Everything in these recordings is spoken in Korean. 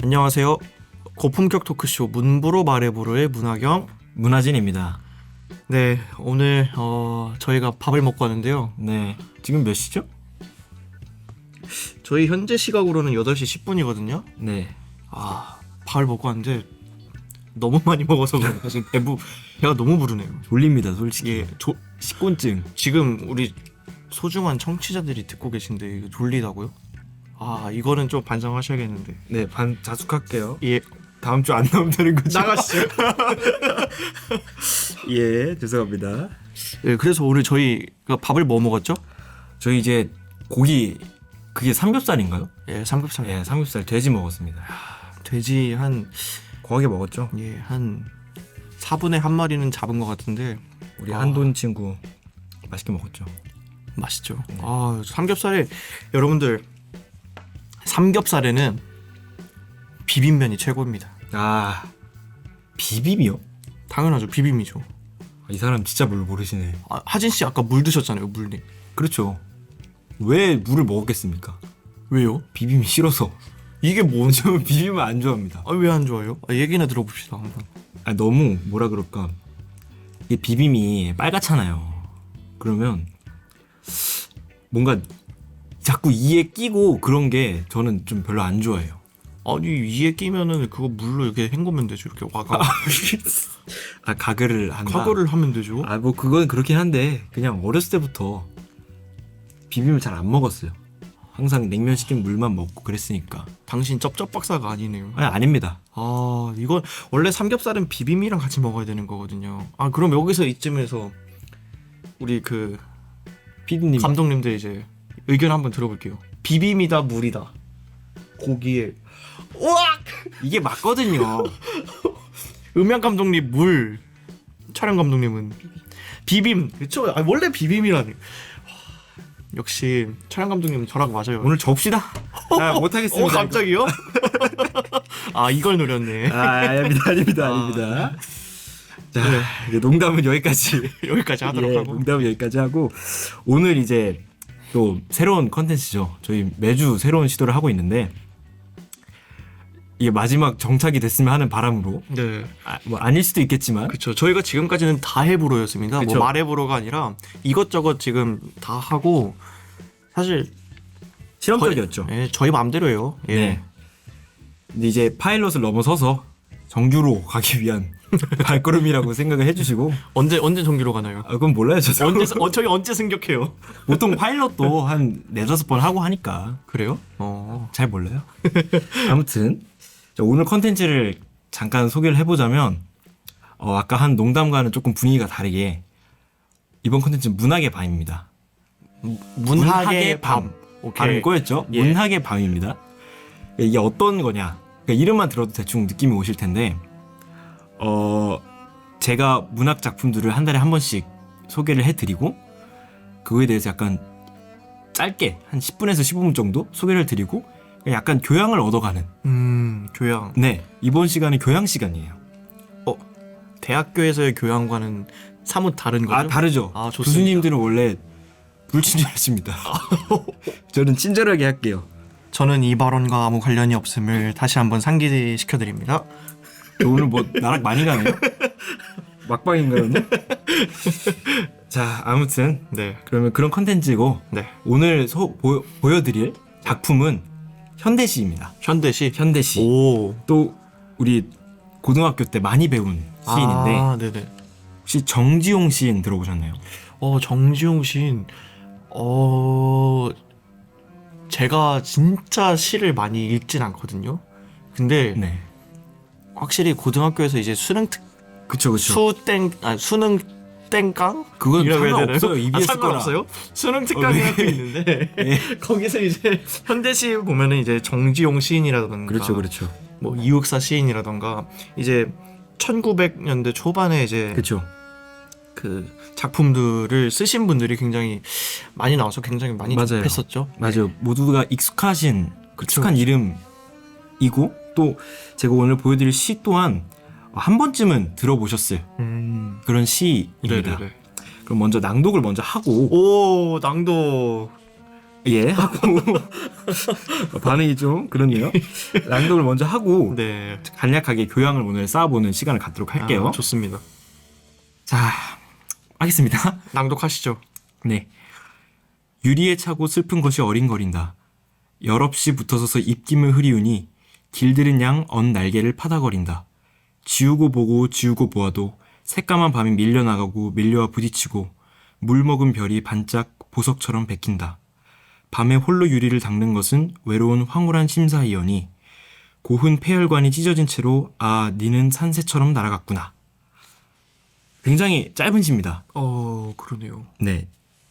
안녕하세요. 고품격 토크쇼 문부로 말해보로의 문화경 문화진입니다. 네, 오늘 저희가 밥을 먹고 왔는데요. 네, 지금 몇 시죠? 저희 현재 시각으로는 8시 10분이거든요. 네. 밥을 먹고 왔는데 너무 많이 먹어서 그런가 지금 배가 너무 부르네요. 졸립니다, 솔직히. 예, 식곤증. 지금 우리 소중한 청취자들이 듣고 계신데 이거 졸리다고요? 이거는 좀 반성하셔야겠는데. 네, 자숙할게요. 예, 다음 주 안 나오면 되는 거죠? 나가시죠. 예, 죄송합니다. 예, 그래서 오늘 저희가 밥을 뭐 먹었죠? 저희 이제 고기, 그게 삼겹살인가요? 예, 삼겹살. 예, 삼겹살 돼지 먹었습니다. 돼지 한 거하게 먹었죠? 한 4분의 1마리는 잡은 것 같은데 우리 한돈 친구 맛있게 먹었죠. 맛있죠. 삼겹살에 여러분들 삼겹살에는 비빔면이 최고입니다. 비빔이요? 당연하죠. 비빔이죠. 이 사람 진짜 물 모르시네. 하진 씨 아까 물 드셨잖아요. 물님. 그렇죠. 왜 물을 먹었겠습니까? 왜요? 비빔이 싫어서. 이게 뭔지. 저 비빔을 안 좋아합니다. 왜 안 좋아요? 얘기나 들어봅시다. 한번. 너무 뭐라 그럴까, 이게 비빔이 빨갛잖아요. 그러면 뭔가 자꾸 이에 끼고 그런 게 저는 좀 별로 안 좋아해요. 아니 이에 끼면은 그거 물로 이렇게 헹구면 되죠. 이렇게 와가. 가글을 한다. 과거를 하면 되죠. 뭐 그건 그렇긴 한데 그냥 어렸을 때부터 비빔을 잘 안 먹었어요. 항상 냉면 시키면 물만 먹고 그랬으니까. 당신 쩝쩝박사가 아니네요. 아닙니다. 이건 원래 삼겹살은 비빔이랑 같이 먹어야 되는 거거든요. 그럼 여기서 이쯤에서 우리 그 피디님 감독님들 이제 의견 한번 들어볼게요. 비빔이다 물이다. 고기에 우악! 이게 맞거든요. 음향 감독님 물, 촬영 감독님은 비빔. 그쵸? 원래 비빔이라니. 역시 촬영 감독님은 저랑 맞아요. 오늘 접시다. 못하겠습니다. 갑자기요? 이걸 노렸네. 아닙니다. 자, 이제 농담은 여기까지 하도록 하고. 농담은 여기까지 하고, 오늘 이제 또 새로운 컨텐츠죠. 저희 매주 새로운 시도를 하고 있는데 이게 마지막 정착이 됐으면 하는 바람으로. 네. 뭐 아닐 수도 있겠지만. 그렇죠. 저희가 지금까지는 다 해보로였습니다. 뭐 말해보로가 아니라 이것저것 지금 다 하고 사실 실험적이었죠. 저희 마음대로예요. 예. 네. 근데 이제 파일럿을 넘어서서 정규로 가기 위한 발걸음이라고 생각을 해주시고. 언제 정규로 가나요? 그건 몰라요. 저희 언제 승격해요? 보통 파일럿도 한 4-5번 하고 하니까. 그래요? 잘 몰라요. 아무튼 오늘 컨텐츠를 잠깐 소개를 해보자면, 아까 한 농담과는 조금 분위기가 다르게 이번 컨텐츠는 문학의 밤입니다. 문학의 밤. 오케이. 발음이 꼬였죠? 예. 문학의 밤입니다. 이게 어떤 거냐, 그러니까 이름만 들어도 대충 느낌이 오실 텐데, 제가 문학 작품들을 한 달에 한 번씩 소개를 해드리고, 그거에 대해서 약간 짧게 한 10분에서 15분 정도 소개를 드리고 약간 교양을 얻어가는. 교양. 네, 이번 시간은 교양 시간이에요. 대학교에서의 교양과는 사뭇 다른 거죠? 다르죠. 좋습니다. 교수님들은 원래 불친절하십니다. 저는 친절하게 할게요. 저는 이 발언과 아무 관련이 없음을 다시 한번 상기시켜드립니다. 오늘 뭐 나락 많이 가네요. 막방인가요? 자, 아무튼 네. 그러면 그런 컨텐츠고, 네. 오늘 보여드릴 작품은 현대시입니다. 현대시. 현대시. 또 우리 고등학교 때 많이 배운 시인인데, 네네. 혹시 정지용 시인 들어보셨나요? 정지용 시인. 제가 진짜 시를 많이 읽진 않거든요. 근데 네. 확실히 고등학교에서 이제 수능 땡깡? 그건 이라고 해야 되나요? 상관없어요. EBS 상관없어요? 수능 특강이라고 있는데 네. 거기서 이제 현대시 보면은 이제 정지용 시인이라던가 그렇죠. 뭐 이육사 시인이라던가 이제 1900년대 초반에 이제 그렇죠. 그 작품들을 쓰신 분들이 굉장히 많이 나와서 굉장히 많이 맞아요. 했었죠. 맞아요. 모두가 익숙한 이름이고, 또 제가 오늘 보여드릴 시 또한 한 번쯤은 들어보셨을 그런 시입니다. 네네네. 그럼 먼저 낭독을 먼저 하고. 오, 낭독. 예 하고 반응이 좀 그렇네요. 낭독을 먼저 하고 네. 간략하게 교양을 오늘 쌓아보는 시간을 갖도록 할게요. 좋습니다. 자, 하겠습니다. 낭독하시죠. 네. 유리에 차고 슬픈 것이 어린거린다. 열없이 붙어서서 입김을 흐리우니 길들은 양 언 날개를 파다거린다. 지우고 보고 지우고 보아도 새까만 밤이 밀려나가고 밀려와 부딪히고 물 먹은 별이 반짝 보석처럼 베낀다. 밤에 홀로 유리를 닦는 것은 외로운 황홀한 심사이여니 고훈 폐혈관이 찢어진 채로 아 니는 산새처럼 날아갔구나. 굉장히 짧은 시입니다. 그러네요. 네,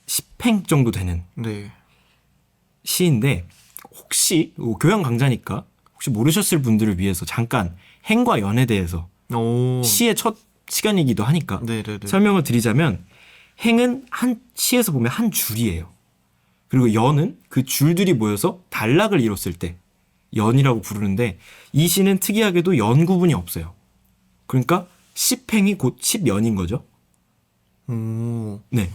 10행 정도 되는 네. 시인데 혹시 교양 강좌니까 혹시 모르셨을 분들을 위해서 잠깐 행과 연에 대해서 시의 첫 시간이기도 하니까 네네네. 설명을 드리자면 행은 한 시에서 보면 한 줄이에요. 그리고 연은 그 줄들이 모여서 단락을 이뤘을 때 연이라고 부르는데 이 시는 특이하게도 연 구분이 없어요. 그러니까 10행이 곧 10연인 거죠. 오. 네.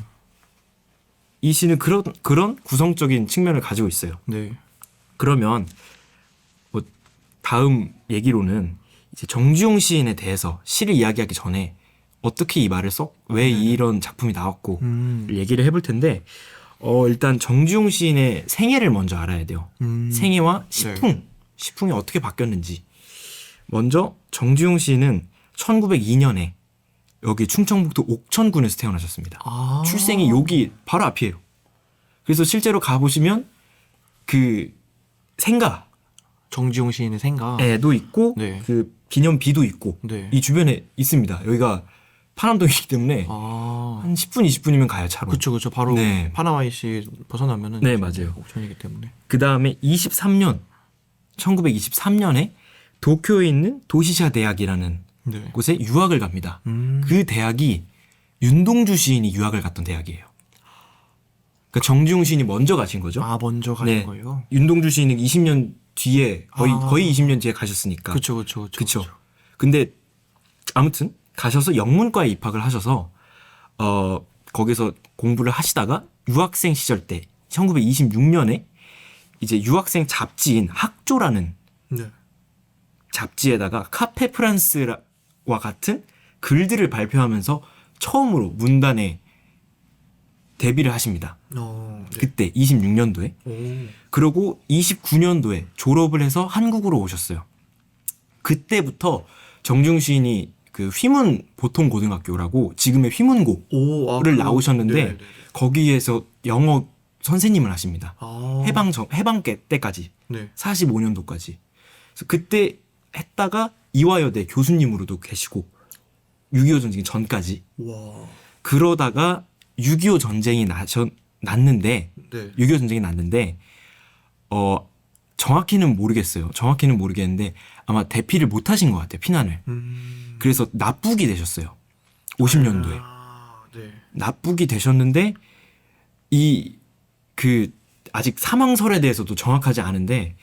이 시는 그런 구성적인 측면을 가지고 있어요. 네. 그러면 뭐 다음 얘기로는 이제 정주영 시인에 대해서 시를 이야기하기 전에 어떻게 이 말을 써? 왜 이런 작품이 나왔고 얘기를 해볼 텐데 일단 정주영 시인의 생애를 먼저 알아야 돼요. 생애와 시풍, 시풍이 어떻게 바뀌었는지. 먼저 정주영 시인은 1902년에 여기 충청북도 옥천군에서 태어나셨습니다. 출생이 여기 바로 앞이에요. 그래서 실제로 가보시면 그 생가 정지용 시인의 생가. 에도 있고 네. 그 기념비도 있고 네. 이 주변에 있습니다. 여기가 파남동이기 때문에 한 10분 20분이면 가요 차로. 그쵸. 바로 네. 파나와이시 벗어나면은 네, 맞아요. 옥천이기 때문에. 그 다음에 1923년에 도쿄에 있는 도시샤 대학이라는 네. 곳에 유학을 갑니다. 그 대학이 윤동주 시인이 유학을 갔던 대학이에요. 그러니까 정주영 시인이 먼저 가신 거죠. 먼저 가는 네. 거예요. 윤동주 시인은 20년 뒤에 거의 20년 뒤에 가셨으니까. 그쵸. 근데 아무튼 가셔서 영문과에 입학을 하셔서 거기서 공부를 하시다가 유학생 시절 때 1926년에 이제 유학생 잡지인 학조라는 네. 잡지에다가 카페 프랑스와 같은 글들을 발표하면서 처음으로 문단에 데뷔를 하십니다. 네. 그때 26년도에. 오. 그러고 29년도에 졸업을 해서 한국으로 오셨어요. 그때부터 정중 시인이 그 휘문 보통고등학교라고 지금의 휘문고를 나오셨는데 네네네. 거기에서 영어 선생님을 하십니다. 아. 해방 때까지 네. 45년도까지. 그래서 그때 했다가 이화여대 교수님으로도 계시고 6.25 전쟁 전까지. 와. 그러다가 6.25 전쟁이 났는데 네. 6.25 전쟁이 났는데 정확히는 모르겠는데 아마 대피를 못 하신 것 같아요. 피난을. 그래서 납북이 되셨어요. 50년도에. 네. 납북이 되셨는데 아직 사망설에 대해서도 정확하지 않은데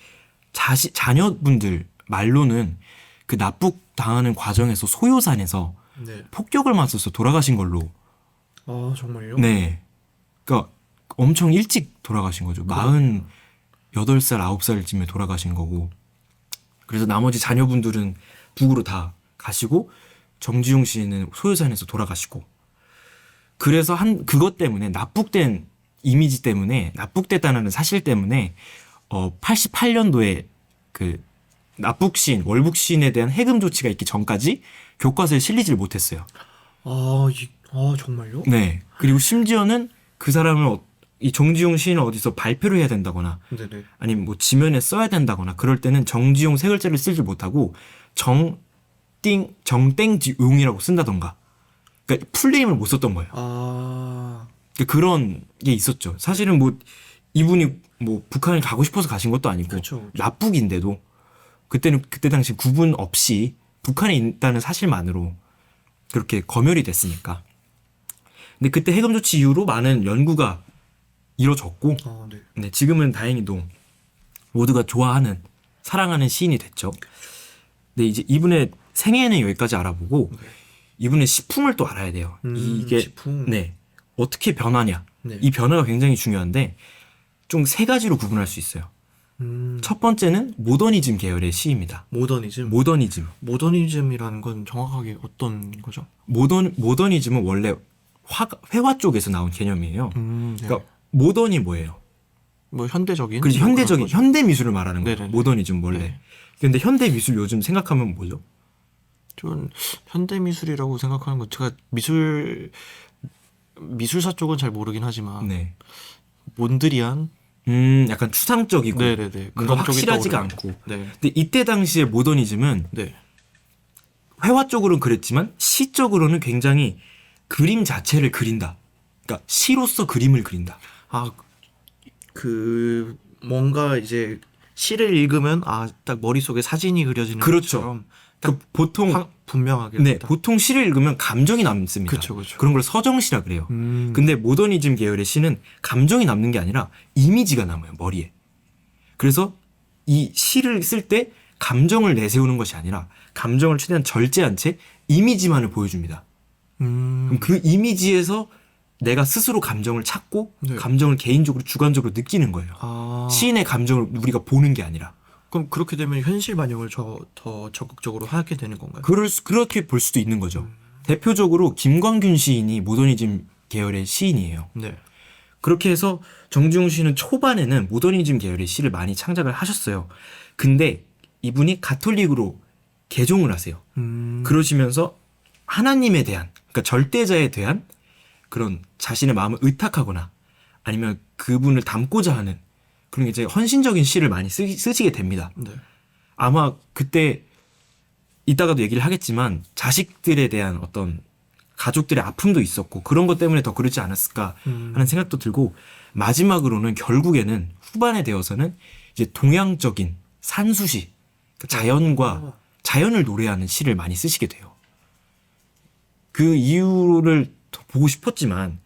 자녀분들 말로는 그 납북 당하는 과정에서 소요산에서 네. 폭격을 맞아서 돌아가신 걸로. 정말요? 네. 그러니까 엄청 일찍 돌아가신 거죠. 48살, 9살쯤에 돌아가신 거고. 그래서 나머지 자녀분들은 북으로 다 가시고 정지용 씨는 소요산에서 돌아가시고. 그래서 그것 때문에 납북된 이미지 때문에 납북됐다는 사실 때문에 88년도에 그 납북시인, 월북시인에 대한 해금 조치가 있기 전까지 교과서에 실리지를 못했어요. 정말요? 네. 그리고 심지어는 그 사람을 이 정지용 시인을 어디서 발표를 해야 된다거나 네네. 아니면 뭐 지면에 써야 된다거나 그럴 때는 정지용 세 글자를 쓰지 못하고 정땡지용이라고 쓴다던가. 그러니까 풀네임을 못 썼던 거예요. 그러니까 그런 게 있었죠. 사실은 뭐 이분이 뭐 북한을 가고 싶어서 가신 것도 아니고 그쵸. 납북인데도 그때 당시 구분 없이 북한에 있다는 사실만으로 그렇게 검열이 됐으니까. 근데 그때 해금 조치 이후로 많은 연구가 이루어졌고 네. 네, 지금은 다행히도 모두가 좋아하는 사랑하는 시인이 됐죠. 근데 이제 이분의 생애는 여기까지 알아보고 이분의 시풍을 또 알아야 돼요. 이게 시풍. 네, 어떻게 변하냐. 네. 이 변화가 굉장히 중요한데 총 세 가지로 구분할 수 있어요. 음. 첫 번째는 모더니즘 계열의 시입니다. 모더니즘. 모더니즘. 모더니즘이라는 건 정확하게 어떤 거죠? 모더니즘은 원래 회화 쪽에서 나온 개념이에요. 네. 그러니까 모던이 뭐예요? 뭐 현대적인. 그렇죠. 뭐 현대적인 그런 거죠. 현대 미술을 말하는 거예요. 네네네. 모더니즘 원래. 네. 근데 현대 미술 요즘 생각하면 뭐죠? 전 현대 미술이라고 생각하는 건 제가 미술사 쪽은 잘 모르긴 하지만 네. 몬드리안. 약간 추상적이고 네네네. 뭔가 그런 쪽이 확실하지가 떠오르네요. 않고. 네. 근데 이때 당시에 모더니즘은 네. 회화 쪽으로는 그랬지만 시적으로는 굉장히 그림 자체를 그린다. 그러니까 시로서 그림을 그린다. 아, 그 뭔가 이제 시를 읽으면 딱 머릿속에 사진이 그려지는 그렇죠. 것처럼 딱 보통 분명하게. 네, 딱. 보통 시를 읽으면 감정이 남습니다. 그쵸, 그쵸. 그런 걸 서정시라 그래요. 음. 근데 모더니즘 계열의 시는 감정이 남는 게 아니라 이미지가 남아요, 머리에. 그래서 이 시를 쓸 때 감정을 내세우는 것이 아니라 감정을 최대한 절제한 채 이미지만을 보여줍니다. 그럼 그 이미지에서 내가 스스로 감정을 찾고 네. 감정을 개인적으로 주관적으로 느끼는 거예요. 아. 시인의 감정을 우리가 보는 게 아니라. 그럼 그렇게 되면 현실 반영을 더 적극적으로 하게 되는 건가요? 그렇게 볼 수도 있는 거죠. 대표적으로 김광균 시인이 모더니즘 계열의 시인이에요. 네. 그렇게 해서 정지용 씨는 초반에는 모더니즘 계열의 시를 많이 창작을 하셨어요. 근데 이분이 가톨릭으로 개종을 하세요. 그러시면서 하나님에 대한, 그러니까 절대자에 대한 그런 자신의 마음을 의탁하거나 아니면 그분을 닮고자 하는 그런 이제 헌신적인 시를 많이 쓰시게 됩니다. 네. 아마 그때 이따가도 얘기를 하겠지만 자식들에 대한 어떤 가족들의 아픔도 있었고 그런 것 때문에 더 그러지 않았을까 하는 생각도 들고 마지막으로는 결국에는 후반에 되어서는 이제 동양적인 산수시, 그러니까 자연을 노래하는 시를 많이 쓰시게 돼요. 그 이유를 더 보고 싶었지만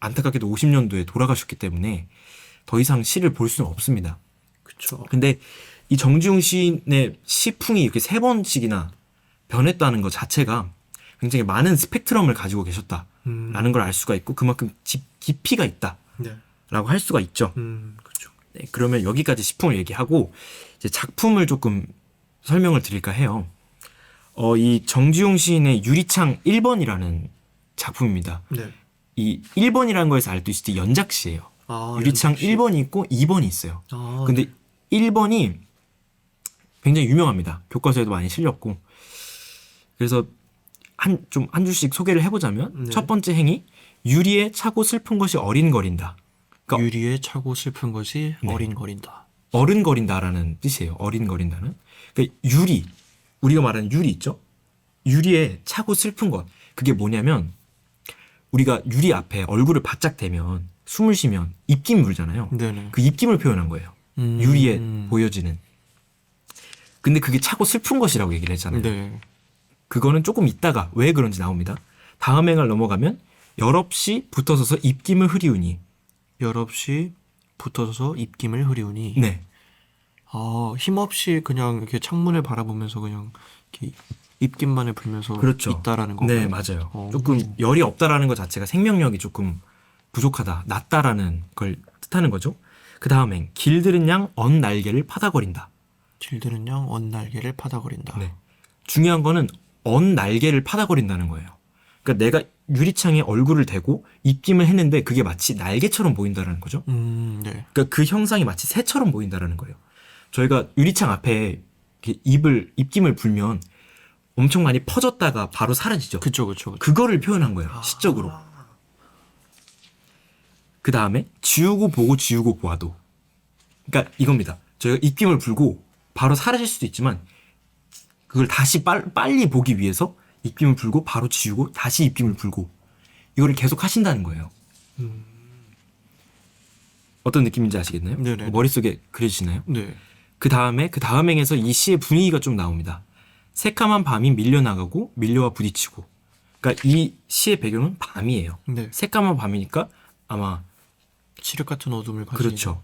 안타깝게도 50년도에 돌아가셨기 때문에 더 이상 시를 볼 수는 없습니다. 그렇죠. 근데 이 정지용 시인의 시풍이 이렇게 세 번씩이나 변했다는 것 자체가 굉장히 많은 스펙트럼을 가지고 계셨다라는 걸 알 수가 있고 그만큼 깊이가 있다라고 네. 할 수가 있죠. 그렇죠. 네, 그러면 여기까지 시풍을 얘기하고 이제 작품을 조금 설명을 드릴까 해요. 이 정지용 시인의 유리창 1번이라는 작품입니다. 네. 이 1번이라는 거에서 알 수 있을 때 연작시예요. 유리창 연작시. 1번이 있고 2번이 있어요. 근데 네. 1번이 굉장히 유명합니다. 교과서에도 많이 실렸고. 그래서 한 줄씩 소개를 해보자면 네. 첫 번째 행이 유리에 차고 슬픈 것이 어린거린다. 그러니까 유리에 차고 슬픈 것이 네. 어린거린다. 어른거린다라는 뜻이에요. 어린거린다는. 그러니까 유리, 우리가 말하는 유리 있죠? 유리에 차고 슬픈 것. 그게 뭐냐면 우리가 유리 앞에 얼굴을 바짝 대면 숨을 쉬면 입김 물잖아요. 네네. 그 입김을 표현한 거예요. 유리에 보여지는. 근데 그게 차고 슬픈 것이라고 얘기를 했잖아요. 네. 그거는 조금 있다가 왜 그런지 나옵니다. 다음 행을 넘어가면 여럿이 붙어서서 입김을 흐리우니. 여럿이 붙어서 입김을 흐리우니. 네. 힘없이 그냥 이렇게 창문을 바라보면서 그냥 이렇게 입김만을 불면서 그렇죠. 있다라는 건가요? 네, 맞아요. 조금 열이 없다라는 것 자체가 생명력이 조금 부족하다, 낮다라는 걸 뜻하는 거죠. 그 다음 행, 길들은 양 언 날개를 파다거린다. 길들은 양 언 날개를 파다거린다. 네. 중요한 거는 언 날개를 파다거린다는 거예요. 그러니까 내가 유리창에 얼굴을 대고 입김을 했는데 그게 마치 날개처럼 보인다라는 거죠. 네. 그러니까 그 형상이 마치 새처럼 보인다라는 거예요. 저희가 유리창 앞에 이렇게 입김을 불면 엄청 많이 퍼졌다가 바로 사라지죠. 그쵸. 그거를 표현한 거예요. 시적으로. 그 다음에 지우고 보고 지우고 보아도. 그러니까 이겁니다. 저희가 입김을 불고 바로 사라질 수도 있지만 그걸 다시 빨리 보기 위해서 입김을 불고 바로 지우고 다시 입김을 불고 이거를 계속 하신다는 거예요. 어떤 느낌인지 아시겠나요? 네네. 머릿속에 그려지시나요? 네. 그 다음 행에서 이 시의 분위기가 좀 나옵니다. 새까만 밤이 밀려나가고 밀려와 부딪히고. 그러니까 이 시의 배경은 밤이에요. 네. 새까만 밤이니까 아마 칠흑 같은 어둠을 가진 그렇죠.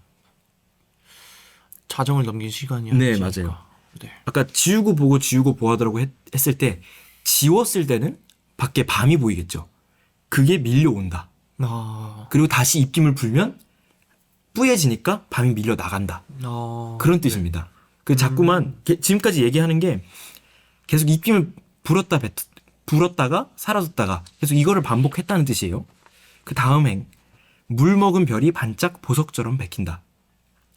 자정을 넘긴 시간이 네, 아니지 맞아요. 않을까. 네. 아까 지우고 보고 지우고 보아더라고 했을 때 지웠을 때는 밖에 밤이 보이겠죠. 그게 밀려온다. 그리고 다시 입김을 불면 뿌얘지니까 밤이 밀려 나간다. 그런 뜻입니다. 그 자꾸만 지금까지 얘기하는 게 계속 입김을 불었다가 사라졌다가 계속 이거를 반복했다는 뜻이에요. 그 다음 행 물 먹은 별이 반짝 보석처럼 박힌다.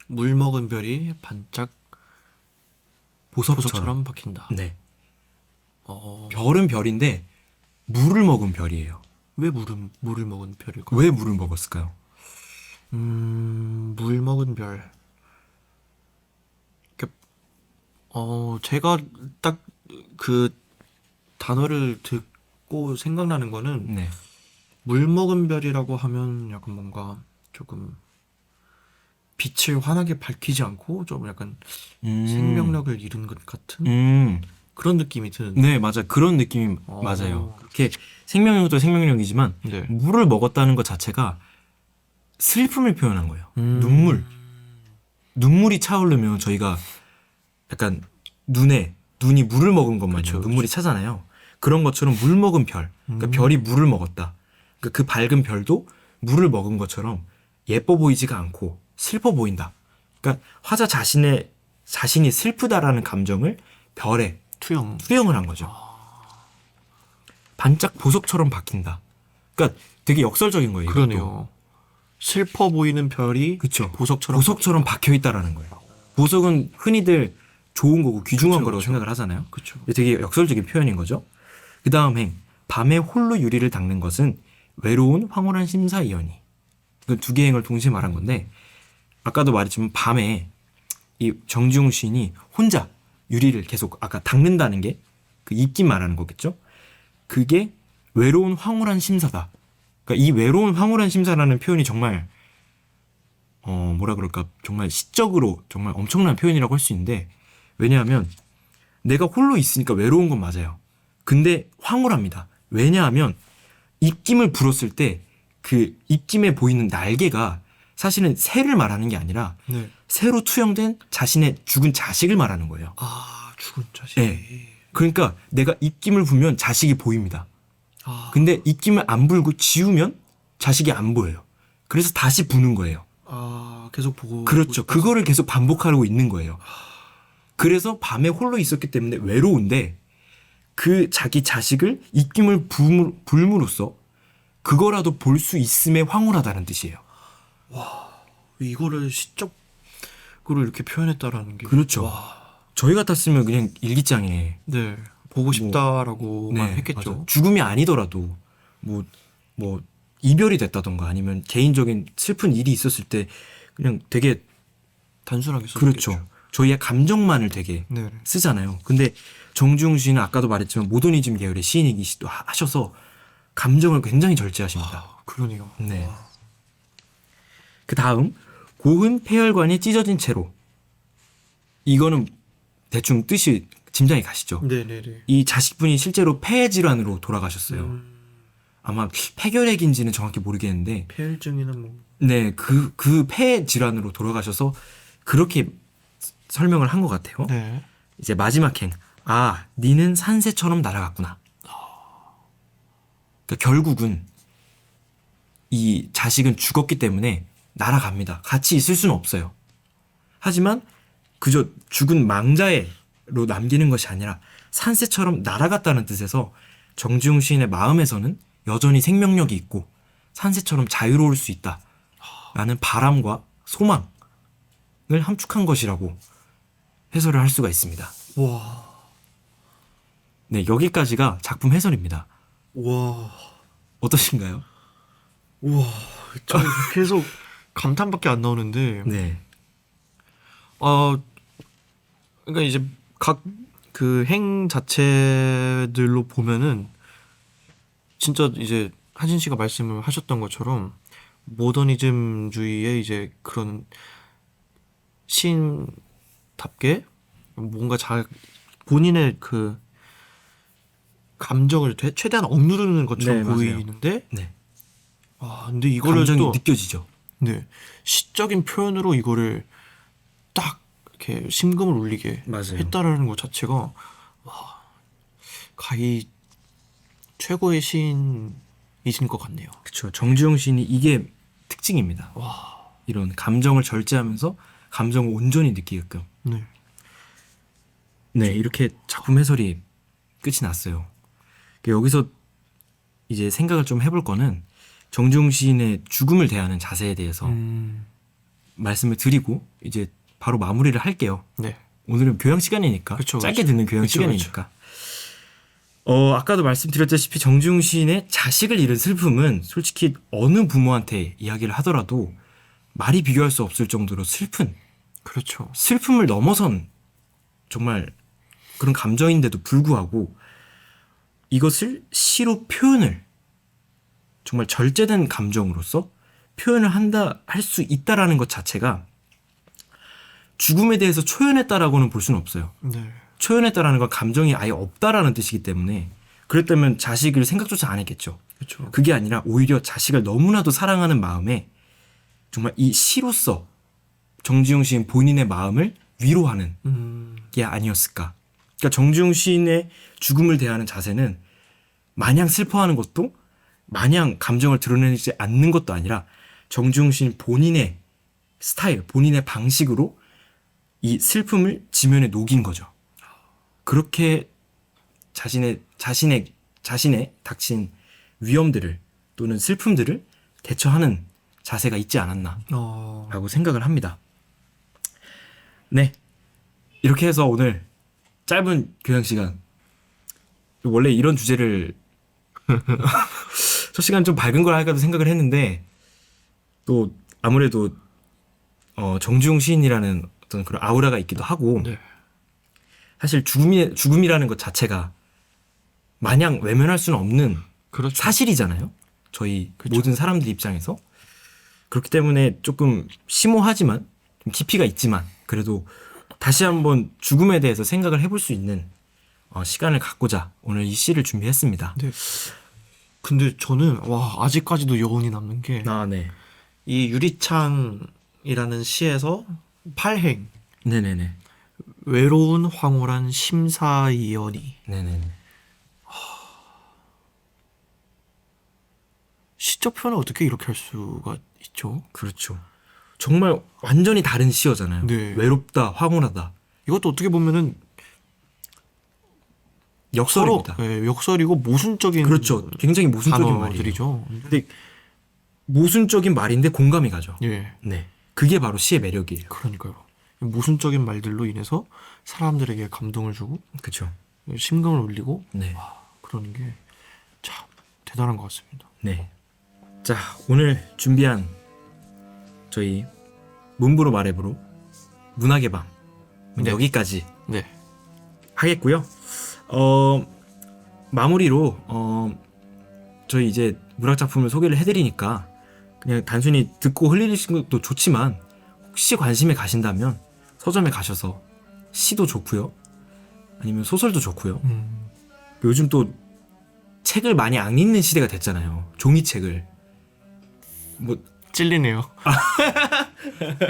물 먹은 별이 반짝 보석처럼 박힌다. 네. 별은 별인데 물을 먹은 별이에요. 왜 물을 먹은 별일까요? 왜 물을 먹었을까요? 물 먹은 별. 제가 딱 그 단어를 듣고 생각나는 거는 네. 물 먹은 별이라고 하면 약간 뭔가 조금 빛을 환하게 밝히지 않고 좀 약간 생명력을 잃은 것 같은 그런 느낌이 드는데. 네, 맞아요. 그런 느낌이 맞아요. 그렇게 생명력도 생명력이지만 네. 물을 먹었다는 것 자체가 슬픔을 표현한 거예요. 눈물이 차오르면 저희가 약간 눈이 물을 먹은 것만요. 그쵸, 눈물이 차잖아요. 그런 것처럼 물 먹은 별, 그러니까 별이 물을 먹었다. 그러니까 그 밝은 별도 물을 먹은 것처럼 예뻐 보이지가 않고 슬퍼 보인다. 그러니까 화자 자신이 슬프다라는 감정을 별에 투영을 한 거죠. 반짝 보석처럼 박힌다. 그러니까 되게 역설적인 거예요. 이것도. 그러네요. 슬퍼 보이는 별이 그쵸. 보석처럼 박혀 있다라는 거예요. 보석은 흔히들 좋은 거고 귀중한 그쵸, 거라고 그쵸. 생각을 하잖아요. 그쵸. 되게 역설적인 표현인 거죠. 그 다음 행 밤에 홀로 유리를 닦는 것은 외로운 황홀한 심사위원이. 그 두 개의 행을 동시에 말한 건데 아까도 말했지만 밤에 이 정지용 시인이 혼자 유리를 계속 아까 닦는다는 게 그 입김 말하는 거겠죠. 그게 외로운 황홀한 심사다. 그러니까 이 외로운 황홀한 심사라는 표현이 정말 뭐라 그럴까 정말 시적으로 정말 엄청난 표현이라고 할 수 있는데 왜냐하면 내가 홀로 있으니까 외로운 건 맞아요. 근데 황홀합니다. 왜냐하면 입김을 불었을 때 그 입김에 보이는 날개가 사실은 새를 말하는 게 아니라 네. 새로 투영된 자신의 죽은 자식을 말하는 거예요. 죽은 자식. 네. 그러니까 내가 입김을 불면 자식이 보입니다. 아, 근데 입김을 안 불고 지우면 자식이 안 보여요. 그래서 다시 부는 거예요. 계속 보고. 그렇죠. 그거를 계속 반복하고 있는 거예요. 그래서 밤에 홀로 있었기 때문에 외로운데 그 자기 자식을 입김을 불므로써 그거라도 볼 수 있음에 황홀하다는 뜻이에요. 이거를 시적으로 이렇게 표현했다라는 게. 그렇죠. 와, 저희 같았으면 그냥 일기장에 네. 보고 싶다라고만 했겠죠. 맞아요. 죽음이 아니더라도 뭐 이별이 됐다던가 아니면 개인적인 슬픈 일이 있었을 때 그냥 되게 단순하게 썼겠죠. 그렇죠. 저희의 감정만을 되게 네. 쓰잖아요. 근데 정주영 시인은 아까도 말했지만 모더니즘 계열의 시인이기도 하셔서 감정을 굉장히 절제하십니다. 그러네요. 네. 그 다음 고흔 폐혈관이 찢어진 채로 이거는 대충 뜻이 짐작이 가시죠. 네네네. 이 자식분이 실제로 폐 질환으로 돌아가셨어요. 아마 폐결핵인지는 정확히 모르겠는데 폐혈증이나 뭐. 네, 그 폐 질환으로 돌아가셔서 그렇게 설명을 한 것 같아요. 네. 이제 마지막 행. 니는 산새처럼 날아갔구나. 그러니까 결국은 이 자식은 죽었기 때문에 날아갑니다. 같이 있을 수는 없어요. 하지만 그저 죽은 망자로 남기는 것이 아니라 산새처럼 날아갔다는 뜻에서 정지용 시인의 마음에서는 여전히 생명력이 있고 산새처럼 자유로울 수 있다라는 바람과 소망을 함축한 것이라고 해설을 할 수가 있습니다. 와. 네, 여기까지가 작품 해설입니다. 와. 어떠신가요? 와. 저 계속 감탄밖에 안 나오는데. 네. 그러니까 이제 각 그 행 자체들로 보면은 진짜 이제 한신 씨가 말씀을 하셨던 것처럼 모더니즘주의의 이제 그런 시인답게 뭔가 본인의 그 감정을 최대한 억누르는 것처럼 네, 맞아요. 보이는데 네. 근데 이거를 감정이 또 느껴지죠. 네, 시적인 표현으로 이거를 딱 이렇게 심금을 울리게 맞아요. 했다라는 것 자체가 와, 가히 최고의 시인이신 것 같네요. 그렇죠. 정주영 시인이 이게 특징입니다. 와, 이런 감정을 절제하면서 감정을 온전히 느끼게끔. 네. 네, 이렇게 작품 해설이 끝이 났어요. 여기서 이제 생각을 좀 해볼 거는 정지용 시인의 죽음을 대하는 자세에 대해서 말씀을 드리고 이제 바로 마무리를 할게요. 네. 오늘은 교양 시간이니까 그쵸, 짧게 그쵸. 듣는 교양 그쵸, 시간이니까. 아까도 말씀드렸다시피 정지용 시인의 자식을 잃은 슬픔은 솔직히 어느 부모한테 이야기를 하더라도 말이 비교할 수 없을 정도로 슬픈, 그렇죠. 슬픔을 넘어선 정말 그런 감정인데도 불구하고 이것을 시로 표현을 정말 절제된 감정으로서 표현을 할 수 있다라는 것 자체가 죽음에 대해서 초연했다라고는 볼 수는 없어요. 네. 초연했다라는 건 감정이 아예 없다라는 뜻이기 때문에 그랬다면 자식을 생각조차 안 했겠죠. 그렇죠. 그게 아니라 오히려 자식을 너무나도 사랑하는 마음에 정말 이 시로서 정지용 시인 본인의 마음을 위로하는 게 아니었을까. 그러니까 정지용 시인의 죽음을 대하는 자세는 마냥 슬퍼하는 것도 마냥 감정을 드러내지 않는 것도 아니라 정지용 시인 본인의 스타일, 본인의 방식으로 이 슬픔을 지면에 녹인 거죠. 그렇게 자신의 닥친 위험들을 또는 슬픔들을 대처하는 자세가 있지 않았나라고 생각을 합니다. 네, 이렇게 해서 오늘 짧은 교양 시간, 원래 이런 주제를 첫 시간 좀 밝은 걸 할까도 생각을 했는데 또 아무래도 정지용 시인이라는 어떤 그런 아우라가 있기도 하고 네. 사실 죽음이라는 것 자체가 마냥 외면할 수는 없는 그렇죠. 사실이잖아요. 저희 그렇죠. 모든 사람들 입장에서. 그렇기 때문에 조금 심오하지만 좀 깊이가 있지만 그래도 다시 한번 죽음에 대해서 생각을 해볼 수 있는 시간을 갖고자 오늘 이 시를 준비했습니다. 네. 근데 저는 아직까지도 여운이 남는 게 네. 이 유리창이라는 시에서 팔행 네네네. 외로운 황홀한 심사위원이 네네네. 시적 표현을 어떻게 이렇게 할 수가 있죠? 그렇죠. 정말 완전히 다른 시어잖아요. 네. 외롭다, 황홀하다. 이것도 어떻게 보면은 역설입니다. 서로, 역설이고 모순적인 그렇죠. 굉장히 모순적인 말이에요. 단어들이죠. 근데 모순적인 말인데 공감이 가죠. 예, 네. 그게 바로 시의 매력이에요. 그러니까요. 모순적인 말들로 인해서 사람들에게 감동을 주고 그렇죠. 심금을 울리고 네. 그러는 게 참 대단한 것 같습니다. 네. 자, 오늘 준비한 저희 문부로 말해보로 문학의 밤 네. 여기까지 네, 하겠고요. 마무리로 저희 이제 문학 작품을 소개를 해드리니까 그냥 단순히 듣고 흘리시는 것도 좋지만 혹시 관심이 가신다면 서점에 가셔서 시도 좋고요. 아니면 소설도 좋고요. 요즘 또 책을 많이 안 읽는 시대가 됐잖아요. 종이책을. 뭐 찔리네요.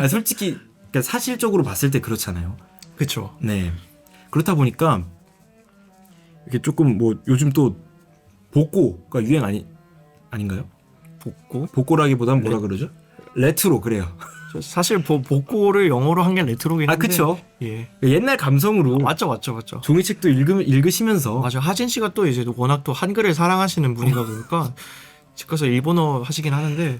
솔직히 그러니까 사실적으로 봤을 때 그렇잖아요. 그렇죠. 네. 그렇다 보니까 이렇게 조금 뭐 요즘 또 복고가 유행 아닌가요? 복고라기보단 뭐라 그러죠? 레트로 그래요. 사실 복고를 영어로 한 게 레트로긴 한데. 그쵸. 예. 옛날 감성으로 맞죠. 종이책도 읽으시면서 맞아. 하진 씨가 또 이제 워낙 또 한글을 사랑하시는 분이다 보니까 집 가서 일본어 하시긴 하는데.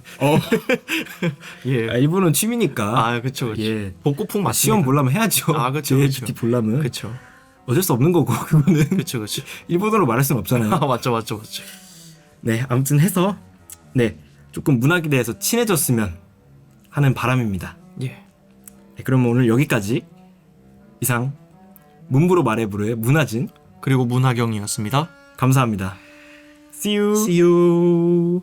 예. 일본은 취미니까. 그쵸. 예. 복고풍 맞습니다. 시험 보려면 해야죠. 그쵸. JLPT 보려면. 그쵸. 어쩔 수 없는 거고 그거는. 그쵸. 일본어로 말할 수는 없잖아요. 맞죠. 네, 아무튼 해서 조금 문학에 대해서 친해졌으면 하는 바람입니다. 예. 네, 그럼 오늘 여기까지 이상 문부로 말해부르의 문화진 그리고 문화경이었습니다. 감사합니다. See you. See you.